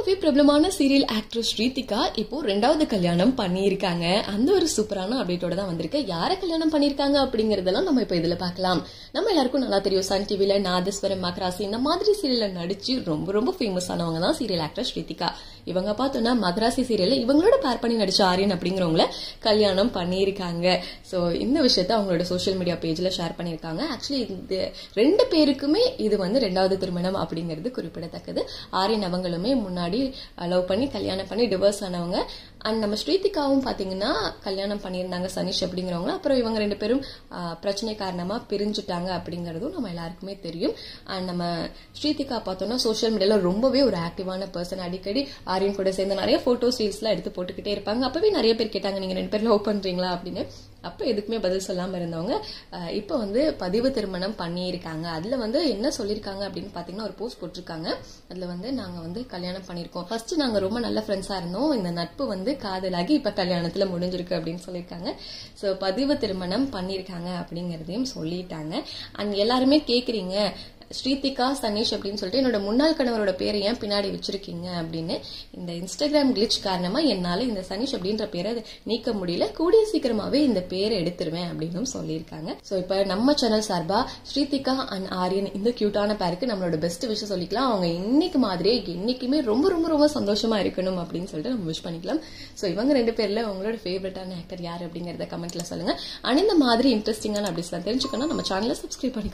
ரொம்பவே பிரபலமான serial actress ஸ்ரீதிகா இப்போ ரெண்டாவது கல்யாணம் பண்ணியிருக்காங்க. அந்த ஒரு சூப்பரான அப்டேட்டோட தான் வந்திருக்கு. யாரை கல்யாணம் பண்ணிருக்காங்க அப்படிங்கறதெல்லாம் நம்ம இப்ப இதுல பார்க்கலாம். நம்ம எல்லாருக்கும் நல்லா தெரியும், சன் டிவில நாதஸ்வரம், மகராசி இந்த மாதிரி சீரியல்ல நடிச்சு ரொம்ப ரொம்ப ஃபேமஸ் ஆனவங்க தான் சீரியல் ஆக்ட்ரஸ் ஸ்ரீதிகா. இவங்க பார்த்தோம்னா மகராசி சீரியல்ல இவங்களோட பேர் பண்ணி நடிச்ச ஆரியன் அப்படிங்கிறவங்கள கல்யாணம் பண்ணியிருக்காங்க. சோ இந்த விஷயத்த அவங்களோட சோசியல் மீடியா பேஜ்ல ஷேர் பண்ணிருக்காங்க. ஆக்சுவலி இந்த ரெண்டு பேருக்குமே இது ரெண்டாவது திருமணம் அப்படிங்கிறது குறிப்பிடத்தக்கது. ஆரியன் அவங்களுமே முன்னாடி லவ் பண்ணி கல்யாணம் பண்ணி டிவோர்ஸ் ஆனவங்க. அண்ட் நம்ம ஸ்ரீதிகாவும் பாத்தீங்கன்னா கல்யாணம் பண்ணியிருந்தாங்க சனிஷ் அப்படிங்கிறவங்க. அப்புறம் இவங்க ரெண்டு பேரும் பிரச்சனை காரணமா பிரிஞ்சுட்டாங்க அப்படிங்கறதும் நம்ம எல்லாருக்குமே தெரியும். அண்ட் நம்ம ஸ்ரீதிகா பார்த்தோம்னா சோசியல் மீடியால ரொம்பவே ஒரு ஆக்டிவான பர்சன். அடிக்கடி ஆரியன் கூட சேர்ந்து நிறைய போட்டோஸ் ரீல்ஸ் எல்லாம் எடுத்து போட்டுக்கிட்டே இருப்பாங்க. அப்பவே நிறைய பேர் கேட்டாங்க, நீங்க ரெண்டு பேரும் லவ் பண்றீங்களா அப்படின்னு. அப்ப எதுக்குமே பதில் சொல்லாம இருந்தவங்க இப்ப பதிவு திருமணம் பண்ணியிருக்காங்க. அதுல என்ன சொல்லிருக்காங்க அப்படின்னு பாத்தீங்கன்னா ஒரு போஸ்ட் போட்டிருக்காங்க. அதுல நாங்க கல்யாணம் பண்ணிருக்கோம். ஃபர்ஸ்ட் நாங்க ரொம்ப நல்ல ஃப்ரெண்ட்ஸா இருந்தோம். இந்த நட்பு காதலாகி இப்ப கல்யாணத்துல முடிஞ்சிருக்கு அப்படின்னு சொல்லியிருக்காங்க. சோ பதிவு திருமணம் பண்ணிருக்காங்க அப்படிங்கறதையும் சொல்லிட்டாங்க. அண்ட் எல்லாருமே கேக்குறீங்க, ஸ்ரீதிகா சனீஷ் அப்படின்னு சொல்லிட்டு என்னோட முன்னாள் கணவரோட பேரை ஏன் பின்னாடி வச்சிருக்கீங்க அப்படின்னு. இந்த இன்ஸ்டாகிராம் கிளிச் காரணமா என்னால இந்த சனீஷ் அப்படின்ற பேரை நீக்க முடியல. கூடிய சீக்கிரமாவே இந்த பேரை எடுத்துருவேன் அப்படின்னு சொல்லியிருக்காங்க. சோ இப்ப நம்ம சேனல் சார்பா ஸ்ரீதிகா அண்ட் ஆரியன் இந்த கியூட்டான பேருக்கு நம்மளோட பெஸ்ட் விஷயம் சொல்லிக்கலாம். அவங்க இன்னைக்கு மாதிரியே என்னைக்குமே ரொம்ப ரொம்ப ரொம்ப சந்தோஷமா இருக்கணும் அப்படின்னு சொல்லிட்டு நம்ம விஷ் பண்ணிக்கலாம். சோ இவங்க ரெண்டு பேர்ல உங்களோட ஃபேவரட்டான ஆக்டர் யார் அப்படிங்கறத கமெண்ட்ல சொல்லுங்க. அண்ட் இந்த மாதிரி இன்ட்ரெஸ்டிங்கான அப்டேட்ஸ் தெரிஞ்சுக்கணும் நம்ம சேனலை சப்ஸ்கிரைப் பண்ணி